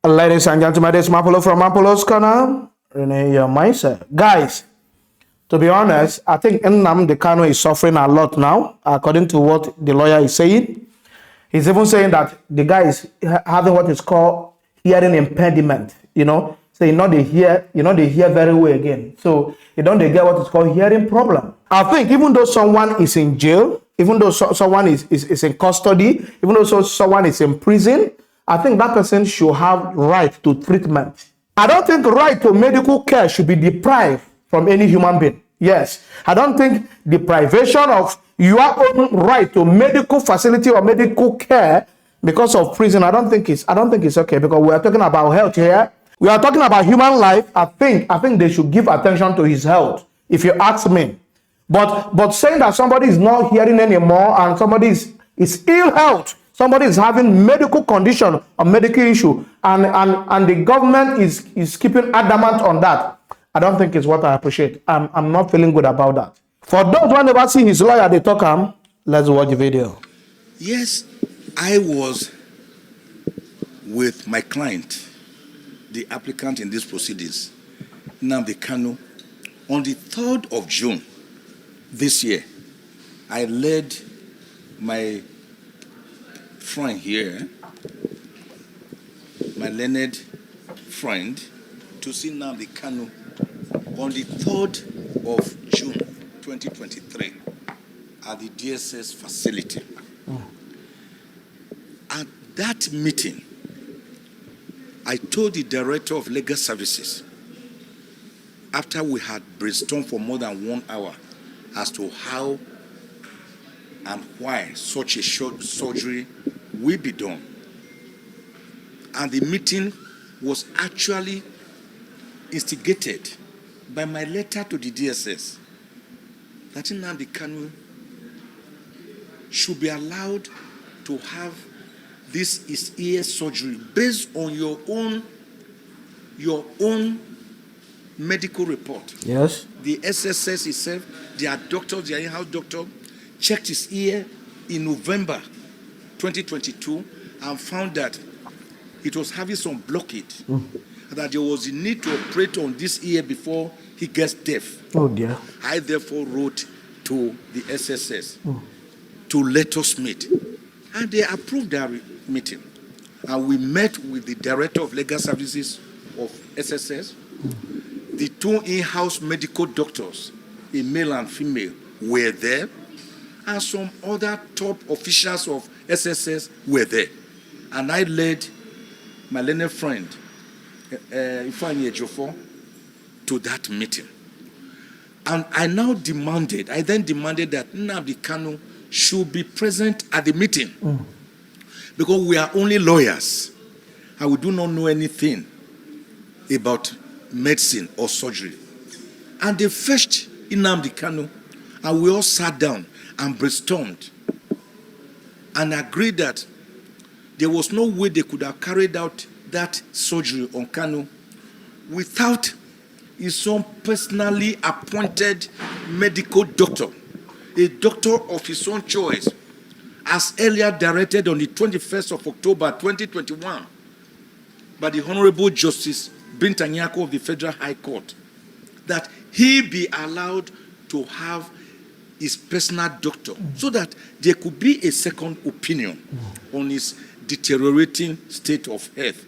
Ladies and gentlemen, this is Mapolo from Mapolo's Corner. Renee your mindset. Guys, to be honest, I think Nnamdi Kanu is suffering a lot now, according to what the lawyer is saying. He's even saying that the guy is having what is called hearing impediment, So they hear very well again. So they get what is called hearing problem. I think even though someone is in jail, even though someone is in custody, even though someone is in prison, I think that person should have right to treatment. I don't think right to medical care should be deprived from any human being. Yes, I don't think deprivation of your own right to medical facility or medical care because of prison. I don't think it's okay, because we are talking about health here. We are talking about human life. I think they should give attention to his health, if you ask me. But saying that somebody is not hearing anymore and somebody is ill health, somebody is having medical condition or medical issue, and the government is keeping adamant on that, I don't think it's what I appreciate. I'm not feeling good about that. For those who never see his lawyer, they talk him. Let's watch the video. Yes, I was with my client, the applicant in these proceedings, Nnamdi Kanu, on the 3rd of June this year. I led my friend here, my learned friend, to see Nnamdi Kanu on the 3rd of June 2023 at the DSS facility. At that meeting, I told the Director of Legal Services, after we had brainstormed for more than 1 hour as to how and why such a short surgery will be done. And the meeting was actually instigated by my letter to the DSS that Nnamdi Kanu should be allowed to have this ear surgery based on your own medical report. Yes. The SSS itself, their doctor, their in-house doctor, checked his ear in November 2022 and found that it was having some blockage, that there was a need to operate on this ear before he gets deaf. Oh dear. I therefore wrote to the SSS to let us meet. And they approved our meeting. And we met with the Director of Legal Services of SSS, the 2 in-house medical doctors, a male and female, were there, and some other top officials of SSS were there. And I led my learned friend, Ifeanyi Ejiofor, to that meeting. And I then demanded that Nnamdi Kanu should be present at the meeting. Because we are only lawyers and we do not know anything about medicine or surgery. And they fetched Nnamdi Kanu, and we all sat down and brainstormed and agreed that there was no way they could have carried out that surgery on Kanu without his own personally appointed medical doctor, a doctor of his own choice, as earlier directed on the 21st of October 2021 by the Honorable Justice Binta Nyako of the Federal High Court, that he be allowed to have his personal doctor so that there could be a second opinion on his deteriorating state of health,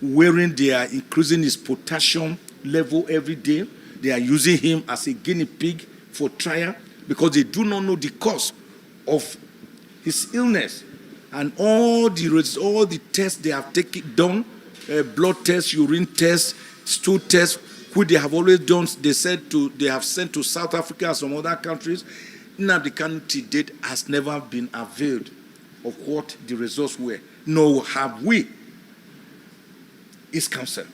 wherein they are increasing his potassium level every day. They are using him as a guinea pig for trial because they do not know the cause of his illness. And all the tests they have done, blood tests, urine tests, stool tests, which they have always done, they have sent to South Africa and some other countries. Nnamdi Kanu to date has never been availed of what the results were, nor have we, his counsel.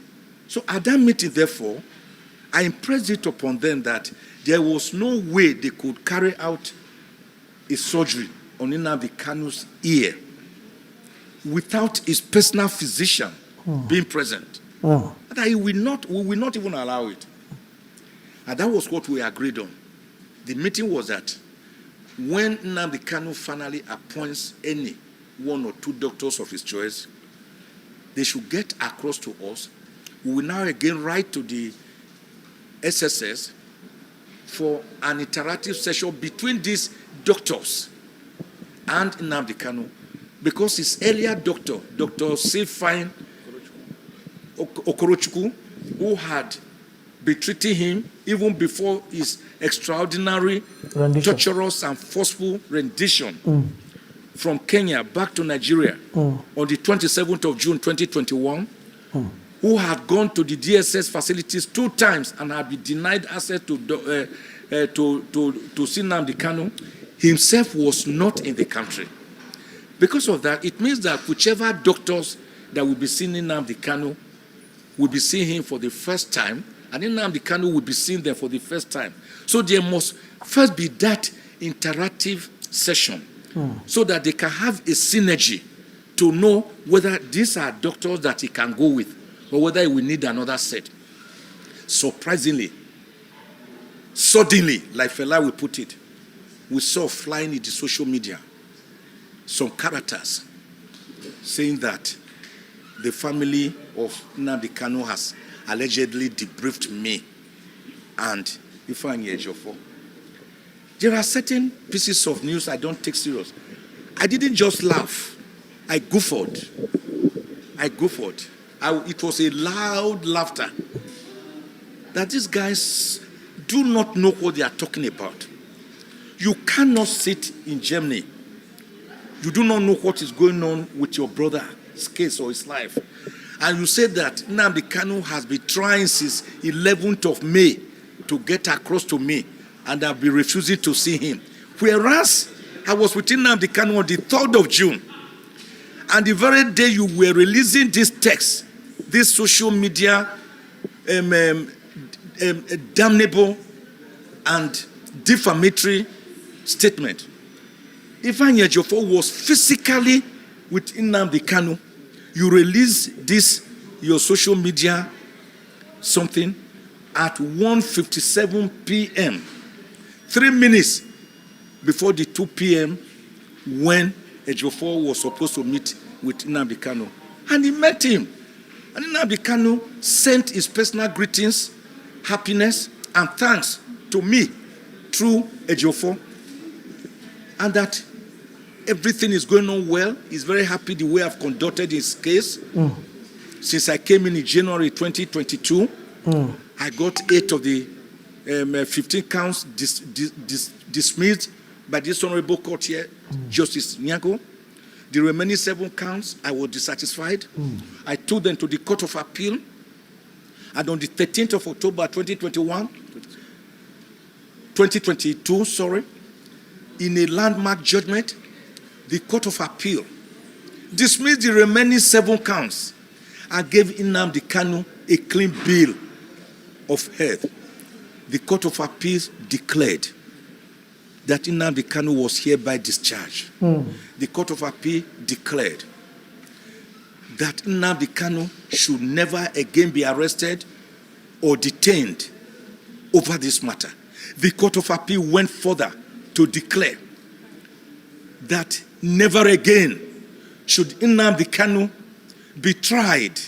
So at that meeting, therefore, I impressed it upon them that there was no way they could carry out a surgery on Nnamdi Kanu's ear without his personal physician being present. That we will not even allow it. And that was what we agreed on. The meeting was that when Nnamdi Kanu finally appoints any 1 or 2 doctors of his choice, they should get across to us. We will now again write to the SSS for an interactive session between these doctors and Nnamdi Kanu, because his earlier doctor, Dr. Sylphine Okorochukwu, who had been treating him even before his extraordinary, torturous and forceful rendition from Kenya back to Nigeria on the 27th of June 2021, who had gone to the DSS facilities 2 times and had been denied access to see Nnamdi Kanu, himself was not in the country. Because of that, it means that whichever doctors that will be seeing Nnamdi Kanu will be seeing him for the first time, and Nnamdi Kanu will be seeing them for the first time. So there must first be that interactive session so that they can have a synergy to know whether these are doctors that he can go with or whether he will need another set. Surprisingly, suddenly, like Fela will put it, we saw flying in the social media some characters saying that the family of Nnamdi Kanu has allegedly debriefed me and Ifeanyi Ejiofor. There are certain pieces of news I don't take serious. I didn't just laugh. I guffawed. It was a loud laughter that these guys do not know what they are talking about. You cannot sit in Germany. You do not know what is going on with your brother's case or his life. And you say that Nnamdi Kanu has been trying since 11th of May to get across to me, and I've been refusing to see him. Whereas I was with Nnamdi Kanu on the 3rd of June. And the very day you were releasing this text, this social media damnable and defamatory statement, Ifeanyi Ejiofor was physically with Nnamdi Kanu. You release this, your social media something, at 1:57 p.m., 3 minutes before the 2 p.m. when Ejiofor was supposed to meet with Nnamdi Kanu. And he met him. And Nnamdi Kanu sent his personal greetings, happiness, and thanks to me through Ejiofor. And that everything is going on well. He's very happy the way I've conducted his case. Since I came in January 2022, I got 8 of the 15 counts dismissed by this honorable court here, Justice Nyago. The remaining 7 counts, I was dissatisfied. I took them to the Court of Appeal. And on the 13th of October 2022, in a landmark judgment, the Court of Appeal dismissed the remaining 7 counts and gave Nnamdi Kanu a clean bill of health. The Court of Appeal declared that Nnamdi Kanu was hereby discharged. The Court of Appeal declared that Nnamdi Kanu should never again be arrested or detained over this matter. The Court of Appeal went further to declare that never again should Nnamdi Kanu be tried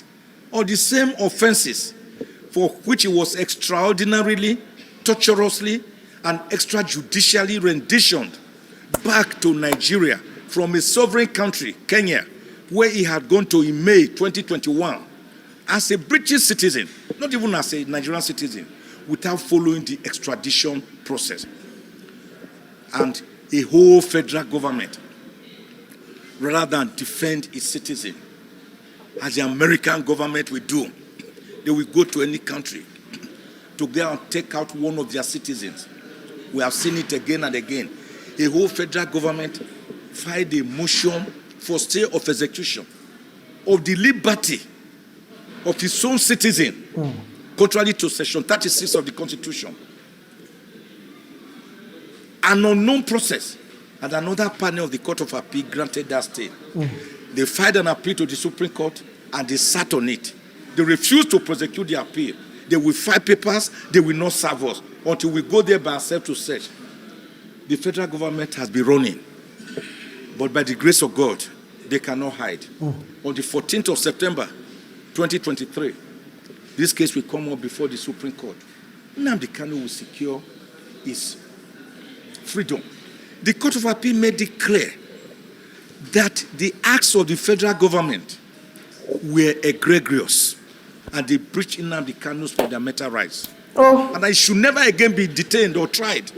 on the same offenses for which he was extraordinarily, torturously, and extrajudicially renditioned back to Nigeria from a sovereign country, Kenya, where he had gone to in May 2021 as a British citizen, not even as a Nigerian citizen, without following the extradition process. And a whole federal government, rather than defend its citizen, as the American government will do, they will go to any country to go and take out one of their citizens. We have seen it again and again. A whole federal government filed a motion for stay of execution of the liberty of its own citizen, contrary to Section 36 of the Constitution. An unknown process, and another panel of the Court of Appeal granted that stay. They filed an appeal to the Supreme Court, and they sat on it. They refused to prosecute the appeal. They will file papers, they will not serve us until we go there by ourselves to search. The federal government has been running, but by the grace of God, they cannot hide. On the 14th of September, 2023, this case will come up before the Supreme Court. Nnamdi Kanu will secure his freedom. The Court of Appeal made it clear that the acts of the federal government were egregious and they breached Nnamdi Kanu's fundamental rights. Oh. And I should never again be detained or tried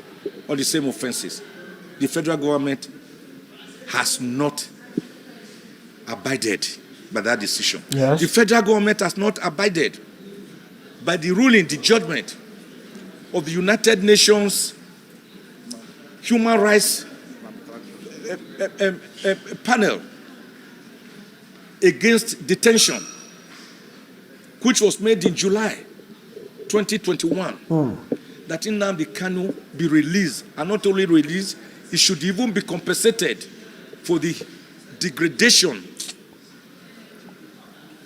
on the same offenses. The federal government has not abided by that decision. Yes. The federal government has not abided by the ruling, the judgment of the United Nations Human Rights Panel against detention, which was made in July 2021, that Nnamdi Kanu be released, and not only released, he should even be compensated for the degradation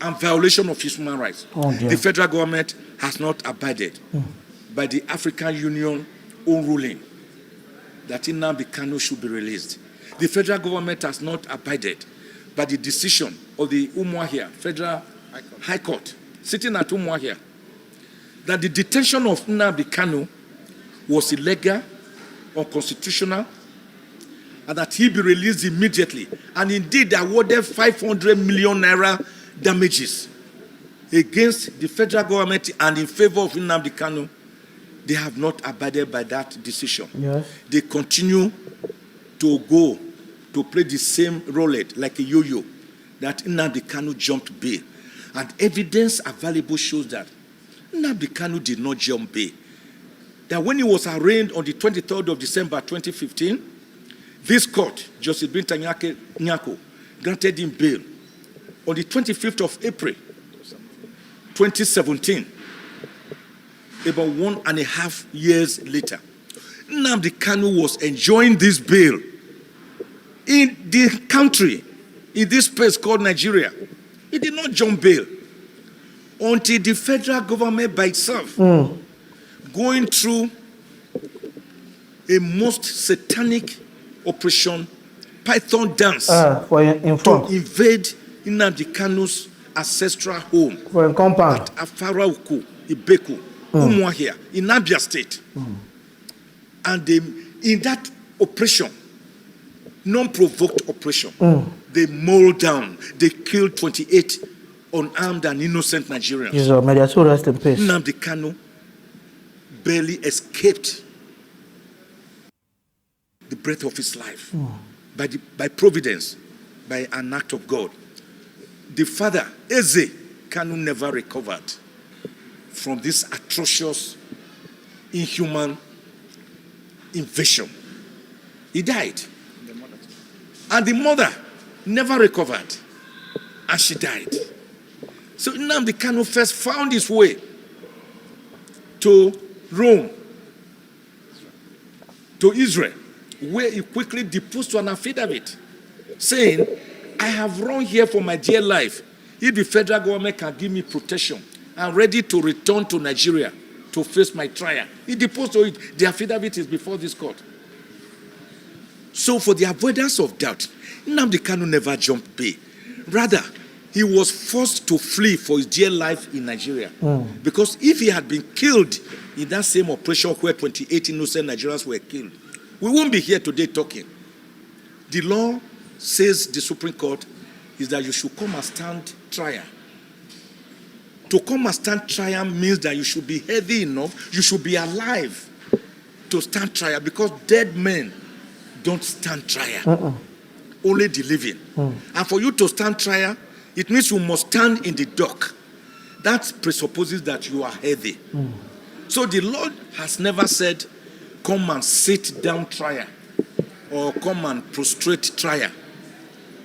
and violation of his human rights. The federal government has not abided by the African Union own ruling that Nnamdi Kanu should be released. The federal government has not abided by the decision of the Umuahia Federal High Court, sitting at Umuahia, that the detention of Nnamdi Kanu was illegal, unconstitutional, and that he be released immediately. And indeed, they awarded 500 million naira damages against the federal government and in favor of Nnamdi Kanu. They have not abided by that decision. Yes. They continue to go to play the same roulette like a yo-yo, that Nnamdi Kanu jumped bail. And evidence available shows that Nnamdi Kanu did not jump bail. That when he was arraigned on the 23rd of December 2015, this court, Justice Binta Nyako, granted him bail. On the 25th of April 2017, about 1.5 years later, Nnamdi Kanu was enjoying this bail in the country, in this place called Nigeria. He did not jump bail until the federal government by itself, going through a most satanic operation, Python dance, to invade Nnamdi Kanu's ancestral home for a compound at Afarauku, Ibeku, Umuahia, in Abia State. And they, in that operation, non-provoked operation, they mowed down, they killed 28 unarmed and innocent Nigerians. May their soul rest in peace. Nnamdi Kanu barely escaped the breath of his life by providence, by an act of God. The father, Eze Kanu, never recovered from this atrocious, inhuman invasion. He died. And the mother never recovered. And she died. So Nnamdi Kanu first found his way to Rome, to Israel, where he quickly deposed to an affidavit saying, I have run here for my dear life. If the federal government can give me protection, I'm ready to return to Nigeria to face my trial. He deposed to it. The affidavit is before this court. So for the avoidance of doubt, Nnamdi Kanu never jumped bail. Rather, he was forced to flee for his dear life in Nigeria. Because if he had been killed in that same operation where 28 innocent Nigerians were killed, we won't be here today talking. The law says, the Supreme Court, is that you should come and stand trial. To come and stand trial means that you should be healthy enough, you should be alive to stand trial, because dead men don't stand trial. Only the living. And for you to stand trial, it means you must stand in the dock. That presupposes that you are healthy. So the Lord has never said, come and sit down trial, or come and prostrate trial,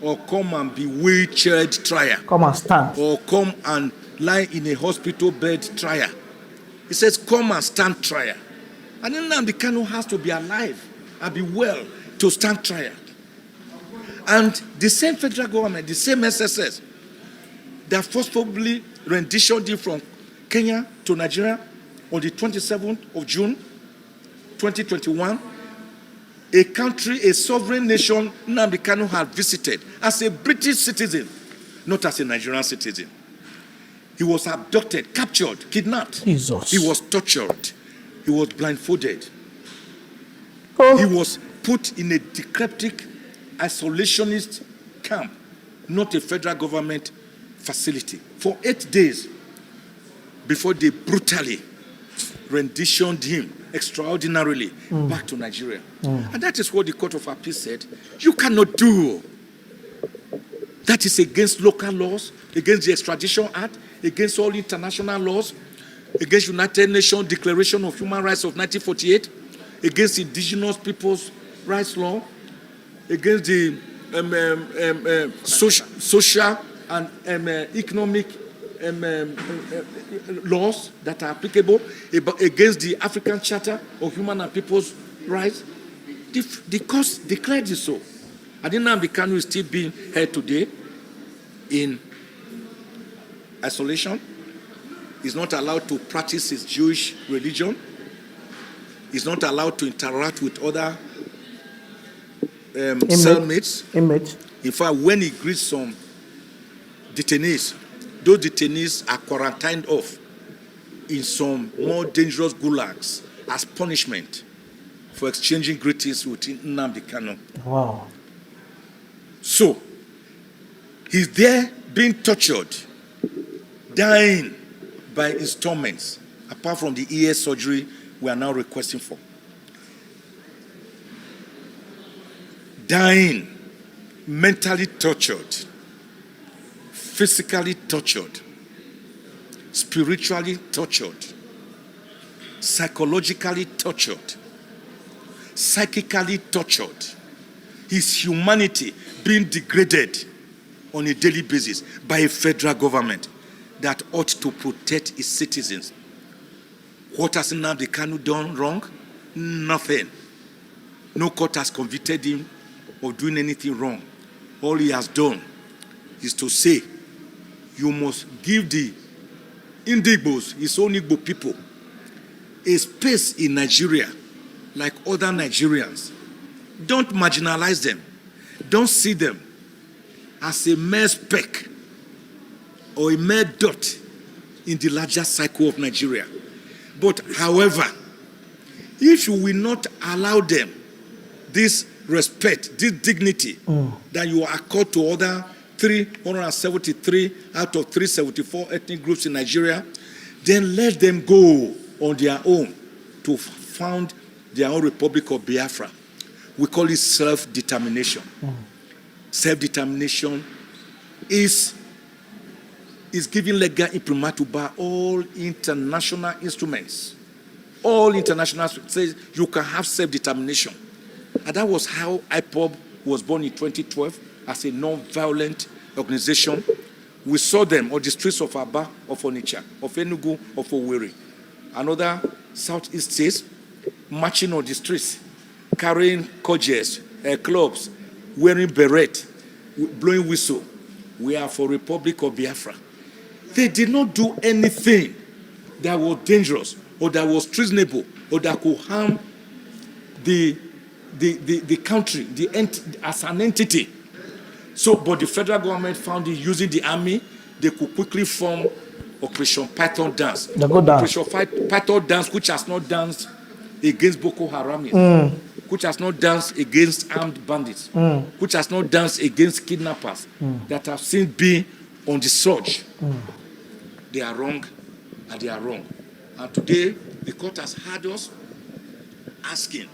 or come and be wheelchaired trial, come and stand, or come and lie in a hospital bed trial. He says, come and stand trial. And then Nnamdi Kanu has to be alive and be well to stand trial. And the same federal government, the same SSS, that forcibly renditioned him from Kenya to Nigeria on the 27th of June, 2021, a country, a sovereign nation Nnamdi Kanu had visited as a British citizen, not as a Nigerian citizen. He was abducted, captured, kidnapped. Jesus. He was tortured. He was blindfolded. Oh. He was put in a decrepit, isolationist camp, not a federal government facility, for 8 days before they brutally renditioned him extraordinarily back to Nigeria. And that is what the Court of Appeal said you cannot do. That is against local laws, against the Extradition Act, against all international laws, against United Nations Declaration of Human Rights of 1948, against Indigenous Peoples' Rights Law, against the social and economic laws that are applicable, against the African Charter of Human and People's Rights. The court declared it so. And Nnamdi Kanu is still being held today in isolation. He's not allowed to practice his Jewish religion. He's not allowed to interact with other cellmates. Inmates. In fact, when he greets some detainees, those detainees are quarantined off in some more dangerous gulags as punishment for exchanging greetings with Nnamdi Kanu. Wow. So, he's there being tortured, dying by installments, apart from the ear surgery we are now requesting for. Dying, mentally tortured, physically tortured, spiritually tortured, psychologically tortured, psychically tortured. His humanity being degraded on a daily basis by a federal government that ought to protect its citizens. What has Nnamdi Kanu done wrong? Nothing. No court has convicted him of doing anything wrong. All he has done is to say, you must give the Indigbos, his own Igbo people, a space in Nigeria like other Nigerians. Don't marginalize them. Don't see them as a mere speck or a mere dot in the larger cycle of Nigeria. But however, if you will not allow them this respect, this dignity that you accord to other 373 out of 374 ethnic groups in Nigeria, then let them go on their own to found their own Republic of Biafra. We call it self-determination. Self-determination is giving legal imprimatur by all international instruments. All international says you can have self-determination. And that was how IPOB was born in 2012 as a non-violent organization. We saw them on the streets of Aba, of Onitsha, of Enugu, of Owerri, and other southeast states, marching on the streets, carrying cudgels, clubs, wearing beret, blowing whistle. We are for Republic of Biafra. They did not do anything that was dangerous or that was treasonable or that could harm the country as an entity. So, but the federal government found it using the army, they could quickly form Operation Python Dance. Operation Python Dance, which has not danced against Boko Haram, which has not danced against armed bandits, which has not danced against kidnappers that have since been on the surge. They are wrong, and they are wrong. And today, the court has had us asking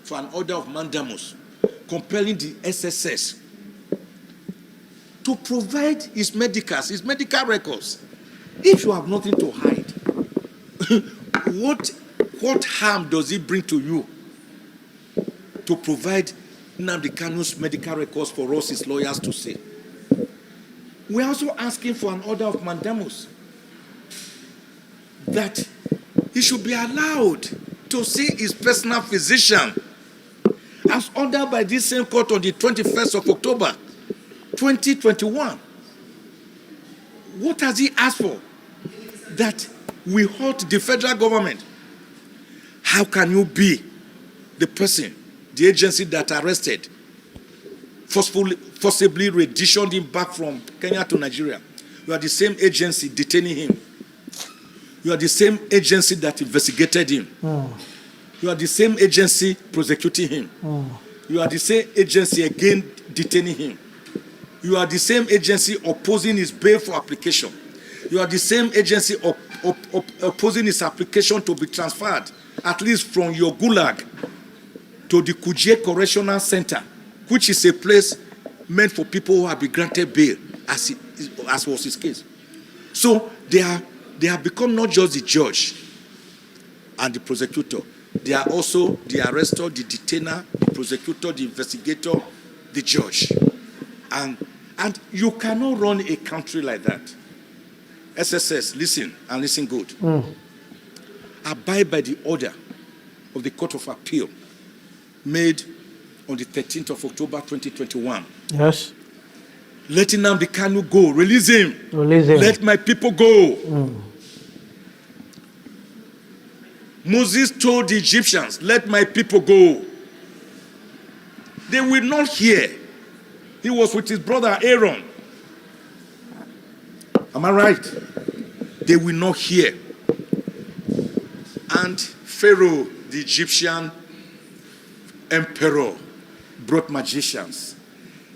for an order of mandamus, compelling the SSS to provide his medical records. If you have nothing to hide, what harm does it bring to you to provide Nnamdi Kanu's medical records for us, his lawyers, to see? We're also asking for an order of mandamus that he should be allowed to see his personal physician as ordered by this same court on the 21st of October, 2021. What has he asked for? That we halt the federal government. How can you be the person, the agency that arrested, forcibly renditioned him back from Kenya to Nigeria? You are the same agency detaining him. You are the same agency that investigated him. You are the same agency prosecuting him. You are the same agency again detaining him. You are the same agency opposing his bail for application. You are the same agency opposing his application to be transferred, at least from your gulag to the Kuje Correctional Center, which is a place meant for people who have been granted bail, as was his case. So they have become not just the judge and the prosecutor. They are also the arrestor, the detainer, the prosecutor, the investigator, the judge. And you cannot run a country like that. SSS, listen, and listen good. Abide by the order of the Court of Appeal made on the 13th of October 2021. Yes. Let Nnamdi Kanu go. Release him. Release him. Let my people go. Moses told the Egyptians, let my people go. They will not hear. He was with his brother Aaron. Am I right? They will not hear. And Pharaoh, the Egyptian emperor, brought magicians.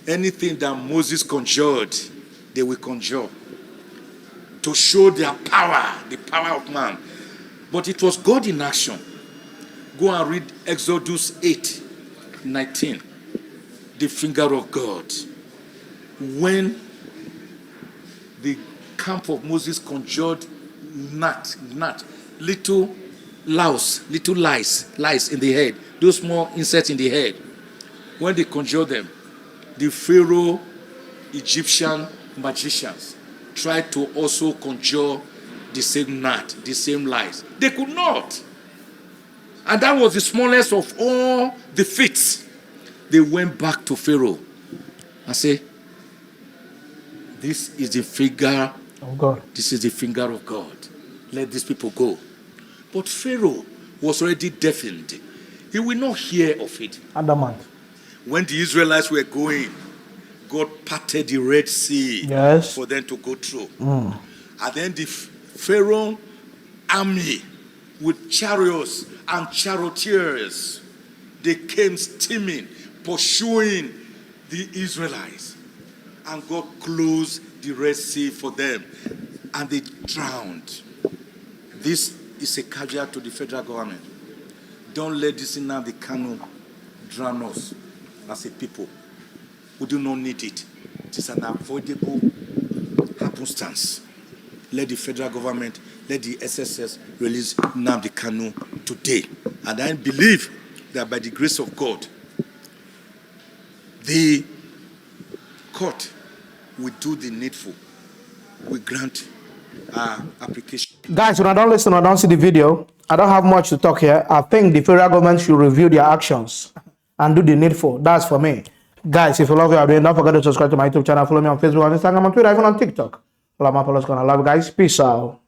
Anything that Moses conjured, they will conjure to show their power, the power of man. But it was God in action. Go and read Exodus 8:19. The finger of God. When the camp of Moses conjured little lice in the head, those small insects in the head. When they conjured them, the Pharaoh Egyptian magicians tried to also conjure the same gnat, the same lice. They could not. And that was the smallest of all the feats. They went back to Pharaoh and said, this is the finger of God. This is the finger of God. Let these people go. But Pharaoh was already deafened. He will not hear of it. Adamant. When the Israelites were going, God parted the Red Sea for them to go through. And then the Pharaoh army with chariots and charioteers, they came steaming, pursuing the Israelites. And God closed the Red Sea for them. And they drowned. This is a caveat to the federal government. Don't let this Nnamdi Kanu drown us as a people. We do not need it. It is an avoidable happenstance. Let the federal government, let the SSS release Nnamdi Kanu today. And I believe that by the grace of God, the court will do the needful. We grant our application. Guys, when I don't listen, I don't see the video, I don't have much to talk here. I think the federal government should review their actions and do the needful. That's for me. Guys, if you love what I'm doing, don't forget to subscribe to my YouTube channel. Follow me on Facebook, on Instagram, on Twitter, even on TikTok. Lament. I love you guys. Peace out.